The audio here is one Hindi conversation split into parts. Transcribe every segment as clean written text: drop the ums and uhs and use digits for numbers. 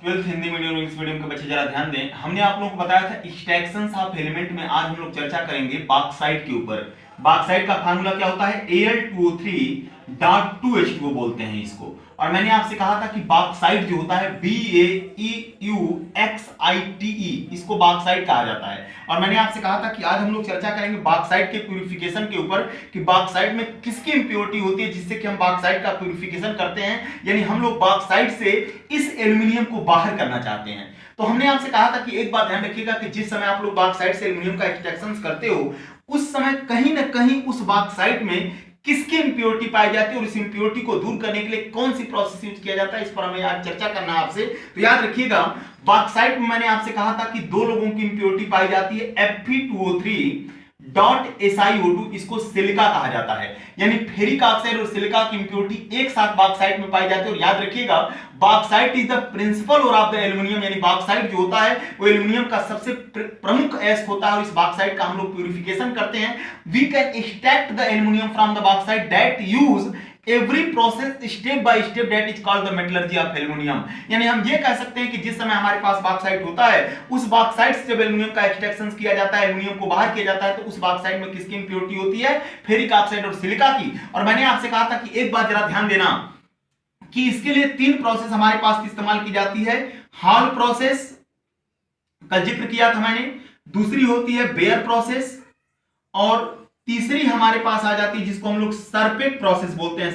ट्वेल्थ हिंदी मीडियम और इंग्लिश मीडियम के बच्चे जरा ध्यान दें। हमने आप लोगों को बताया था एक्सट्रैक्शंस ऑफ एलिमेंट में आज हम लोग चर्चा करेंगे बॉक्साइट के ऊपर। बॉक्साइट का फार्मूला क्या होता है? Al2O3.2H2O बोलते हैं इसको। और मैंने आपसे कहा था कि बॉक्साइट जो होता है BaEuXite, इसको बॉक्साइट कहा जाता है। और मैंने आपसे कहा था कि आज हम लोग चर्चा करेंगे बॉक्साइट के प्यूरिफिकेशन के ऊपर कि बॉक्साइट में किसकी इंप्योरिटी होती है जिससे कि हम बॉक्साइट का प्यूरिफिकेशन करते हैं, यानी हम लोग बॉक्साइट से इस एल्यूमिनियम को बाहर करना चाहते हैं। तो हमने आपसे कहा था कि एक बात ध्यान रखिएगा कि जिस समय आप लोग बॉक्साइट से एल्यूमिनियम का एक्सट्रैक्शन करते हो उस समय कहीं ना कहीं उस बॉक्साइट में किसकी इंप्योरिटी पाई जाती है और इस इंप्योरिटी को दूर करने के लिए कौन सी प्रोसेस यूज किया जाता है, इस पर हमें आज चर्चा करना है आपसे। तो याद रखिएगा बॉक्साइट में मैंने आपसे कहा था कि दो लोगों की इंप्योरिटी पाई जाती है Fe2O3.SiO2, इसको सिलिका कहा जाता है, यानी फेरिक ऑक्साइड और सिलिका की इंप्योरिटी एक साथ बॉक्साइट में पाई जाती है। और याद रखिएगा बॉक्साइट इज द प्रिंसिपल और ऑफ द एल्यूमिनियम, यानी बॉक्साइट जो होता है वो एल्यूमिनियम का सबसे प्रमुख एस्क होता है और इस बॉक्साइट का हम लोग प्यूरिफिकेशन करते हैं। We can extract the aluminium from the bauxite that use every process step by step that is called the metallurgy of aluminium. यानी हम ये कह सकते हैं कि जिस समय हमारे पास बॉक्साइट होता है उस बॉक्साइट से जब एल्यूमिनियम का एक्सट्रैक्शन किया जाता है, एल्यूमिनियम को बाहर किया जाता है, तो उस बॉक्साइट में किसकी इंप्योरिटी होती है? फेरिक ऑक्साइड और सिलिका की। और मैंने आपसे कहा था कि एक बात जरा ध्यान देना कि इसके लिए तीन प्रोसेस हमारे पास इस्तेमाल की जाती है। हॉल प्रोसेस का जिक्र किया था मैंने, दूसरी होती है बेयर प्रोसेस, और तीसरी हमारे पास आ जाती है जिसको हम लोग सरपेक प्रोसेस बोलते हैं।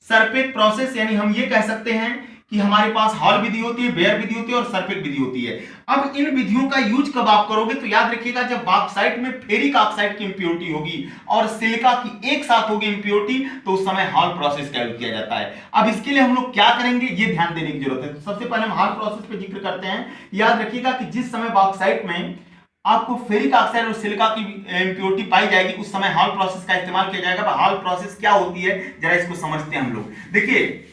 सरपेक प्रोसेस, यानी हम ये कह सकते हैं कि हमारे पास हॉल विधि होती है, बेयर विधि होती है और सरपेक विधि होती है। अब इन विधियों का यूज कब आप करोगे? तो याद रखिएगा जब बॉक्साइट में फेरिक ऑक्साइड की इंप्योरिटी होगी और सिलिका की एक साथ होगी इंप्योरिटी, तो उस समय हॉल प्रोसेस का यूज किया जाता है। अब इसके लिए हम लोग क्या करेंगे ये ध्यान देने की जरूरत है। तो सबसे पहले हम हॉल प्रोसेस पे जिक्र करते हैं। याद रखिएगा कि जिस समय बॉक्साइट में आपको फेरिक ऑक्साइड और सिलिका की इंप्योरिटी पाई जाएगी उस समय हॉल प्रोसेस का इस्तेमाल किया जाएगा। हॉल प्रोसेस क्या होती है जरा इसको समझते हैं हम लोग। देखिए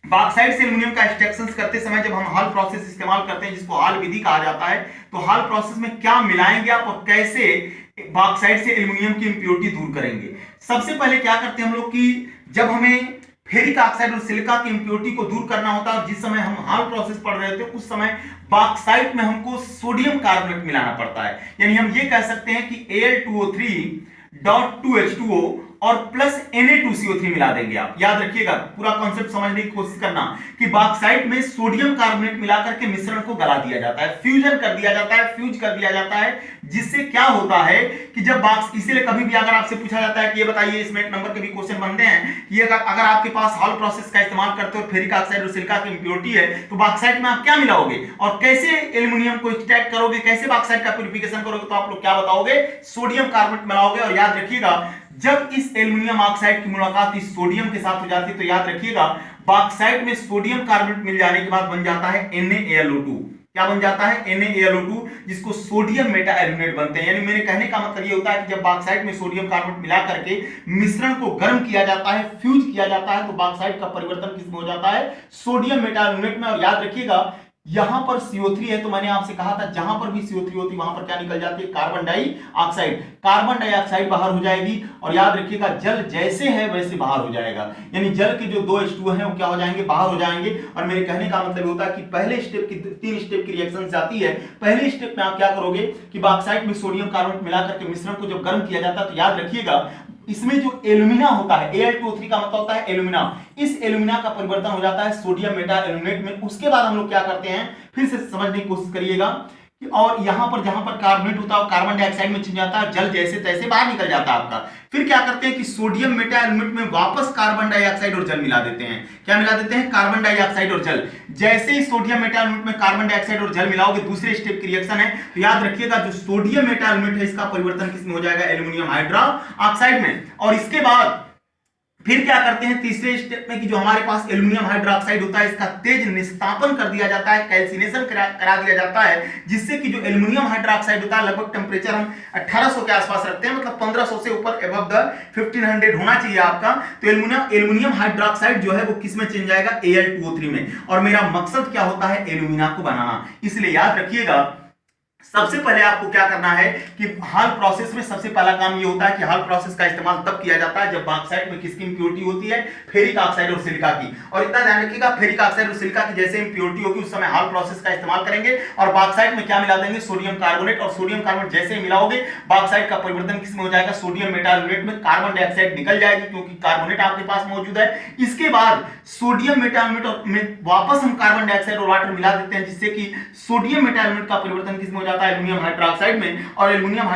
बॉक्साइट से एल्यूमिनियम का एक्सट्रैक्शन करते समय जब हम हॉल प्रोसेस इस्तेमाल करते हैं जिसको हॉल विधि कहा जाता है, तो हॉल प्रोसेस में क्या मिलाएंगे आप और कैसे बॉक्साइट से एल्यूमिनियम की इंप्योरिटी दूर करेंगे। सबसे पहले क्या करते हैं हम लोग कि जब हमें फेरिक ऑक्साइड और सिलिका की इंप्योरिटी को दूर करना होता है और जिस समय हम हॉल प्रोसेस पढ़ रहे थे उस समय बॉक्साइट में हमको सोडियम कार्बोनेट मिलाना पड़ता है। यानी हम ये कह सकते हैं कि Al2O3.2H2O और प्लस Na2CO3 मिला देंगे आप। याद रखिएगा पूरा कॉन्सेप्ट समझने की कोशिश करना कि बॉक्साइट में सोडियम कार्बोनेट मिलाकर के मिश्रण को गला दिया जाता है, फ्यूजन कर दिया जाता है, फ्यूज कर दिया जाता है, जिससे क्या होता है कि जब इसीलिए कभी भी अगर आपसे पूछा जाता है कि ये बताइए, इसमें एक नंबर के भी क्वेश्चन बनते हैं कि अगर आपके पास हॉल प्रोसेस का इस्तेमाल करते हो फेरिक ऑक्साइड और सिलिका की इंप्योरिटी है तो बॉक्साइट में आप क्या मिलाओगे और कैसे एल्यूमिनियम को एक्सट्रैक्ट करोगे, कैसे बॉक्साइट का प्यूरिफिकेशन करोगे, तो आप लोग क्या बताओगे? सोडियम कार्बोनेट मिलाओगे। और याद रखिएगा जब इस एल्यूमिनियम ऑक्साइड की मुलाकात इस सोडियम के साथ हो जाती है तो याद रखिएगा बॉक्साइट में सोडियम कार्बोनेट मिल जाने के बाद बन जाता है NaAlO2। क्या बन जाता है? NaAlO2, जिसको सोडियम मेटा एल्यूमिनेट बनते हैं। यानी मेरे कहने का मतलब ये होता है कि जब बॉक्साइट में सोडियम कार्बोनेट मिला करके मिश्रण को गर्म किया जाता है, फ्यूज किया जाता है, तो बॉक्साइट का परिवर्तन किसमें हो जाता है? सोडियम मेटा एल्यूमिनेट में। और याद रखिएगा यहां पर CO3 है तो मैंने आपसे कहा था जहां पर भी CO3 होती है वहां पर क्या निकल जाती है? Carbon dioxide. कार्बन डाइऑक्साइड बाहर हो जाएगी और याद रखिएगा जल जैसे है वैसे बाहर हो जाएगा, यानी जल के जो दो H2O हैं वो क्या हो जाएंगे? बाहर हो जाएंगे। और मेरे कहने का मतलब होता है कि पहले स्टेप की 3 स्टेप की रिएक्शन आती है। पहले स्टेप में आप क्या करोगे कि बॉक्साइट में सोडियम कार्बोनेट मिलाकर के मिश्रण को जब गर्म किया जाता है तो याद रखिएगा इसमें जो एल्यूमिना होता है, Al2O3 का मतलब होता है एल्यूमिना, इस एल्यूमिना का परिवर्तन हो जाता है सोडियम मेटा एल्यूमिनेट में। उसके बाद हम लोग क्या करते हैं, फिर से समझने की कोशिश करिएगा, और यहां पर जहां पर कार्बोनेट होता है कार्बन डाइऑक्साइड में छिप जाता है, जल जैसे तैसे बाहर निकल जाता है आपका। फिर क्या करते हैं कि सोडियम मेटा एल्यूमिनेट में वापस कार्बन डाइऑक्साइड और जल मिला देते हैं। क्या मिला देते हैं? कार्बन डाइऑक्साइड और जल। जैसे ही सोडियम मेटा एल्यूमिनेट में कार्बन डाइऑक्साइड और जल मिलाओगे दूसरे स्टेप की रिएक्शन है, तो याद रखिएगा जो सोडियम मेटा एल्यूमिनेट है इसका परिवर्तन किसमें हो जाएगा? एल्यूमिनियम हाइड्रोक्साइड में। और इसके बाद फिर क्या करते हैं तीसरे स्टेप में कि जो हमारे पास एल्यूमिनियम हाइड्रोक्साइड होता है इसका तेज निस्तापन कर दिया जाता है, कैल्सिनेशन करा दिया जाता है, जिससे कि जो एल्यूमिनियम हाइड्रोक्साइड होता है लगभग टेम्परेचर हम 1800 के आसपास रखते हैं, मतलब 1500 से ऊपर अबव द 1500 होना चाहिए आपका। तो एल्यूमिनियम हाइड्रोक्साइड जो है वो किस में चेंज जाएगा? Al2O3 में। और मेरा मकसद क्या होता है? एल्यूमिना को बनाना। इसलिए याद रखिएगा सबसे पहले आपको क्या करना है कि हाल प्रोसेस में सबसे पहला काम ये होता है कि हाल प्रोसेस का इस्तेमाल तब किया जाता है जब बॉक्साइट में किसकी इंप्योरिटी होती है, फेरिक ऑक्साइड और सिलिका की। और इतना ध्यान रखिएगा, फेरिक ऑक्साइड और सिलिका की जैसे इंप्योरिटी होगी उस समय हाल प्रोसेस का इस्तेमाल करेंगे और बॉक्साइट में क्या मिला देंगे, सोडियम कार्बोनेट। और सोडियम कार्बोनेट जैसे ही मिलाओगे बॉक्साइट का परिवर्तन किसमें हो जाएगा, सोडियम मेटाल्यूनेट में। कार्बन डाइऑक्साइड निकल जाएगी क्योंकि कार्बोनेट आपके पास मौजूद है। इसके बाद सोडियम मेटाल्यूनेट में वापस हम कार्बन डाइऑक्साइड और वाटर मिला देते हैं जिससे कि सोडियम मेटाल्यूनेट का परिवर्तन किसमें हो जाता है, एल्युमिनियम हाइड्रोक्साइड में। और एल्युमिनियम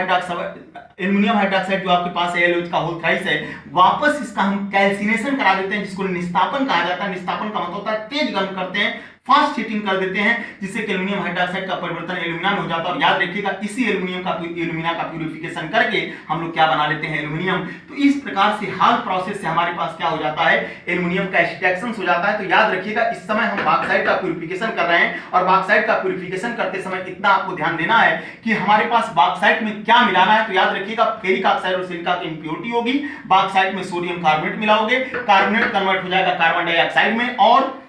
हाइड्रोक्साइड जो आपके पास है एलओएच का होल थ्राइस है, वापस इसका हम कैल्सिनेशन करा देते हैं जिसको निस्तापन कहा जाता है। निस्तापन का मतलब होता है तेज गर्म करते हैं, फास्ट हीटिंग कर देते हैं जिससे कि एल्युमिनियम हाइड्रोक्साइड का परिवर्तन एल्यूमिना में हो जाता है। और याद रखिएगा इसी एल्यूमिना का प्यूरिफिकेशन करके हम लोग क्या बना लेते हैं, एल्यूमिनियम। तो इस प्रकार से हाल प्रोसेस से हमारे पास क्या हो जाता है, एल्यूमिनियम का एक्सट्रैक्शन हो जाता है। तो याद रखिएगा इस समय हम बॉक्साइट का प्यूरिफिकेशन कर रहे हैं और बॉक्साइट का प्यूरिफिकेशन करते समय इतना आपको ध्यान देना है कि हमारे पास बॉक्साइट में क्या मिलाना है। तो याद रखिएगा फेरिक ऑक्साइड और सिलिका की इंप्योरिटी होगी, बॉक्साइट में सोडियम कार्बोनेट मिलाओगे, कार्बोनेट कन्वर्ट हो जाएगा कार्बन डाइऑक्साइड में और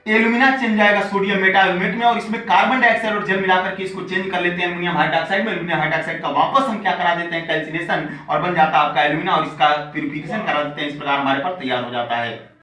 एल्यूमिना चेंज जाएगा सोडियम मेटाल्यूनेट में। और इसमें कार्बन डाइऑक्साइड और जल मिलाकर के इसको चेंज कर लेते हैं एल्यूमिनियम हाइड्रोक्साइड में। एल्यूमिनियम हाइड्रोक्साइड का वापस हम क्या करा देते हैं, कैल्सिनेशन, और बन जाता है आपका एल्यूमिना और इसका प्यूरिफिकेशन करा देते हैं। इस प्रकार हमारे पास तैयार हो जाता है।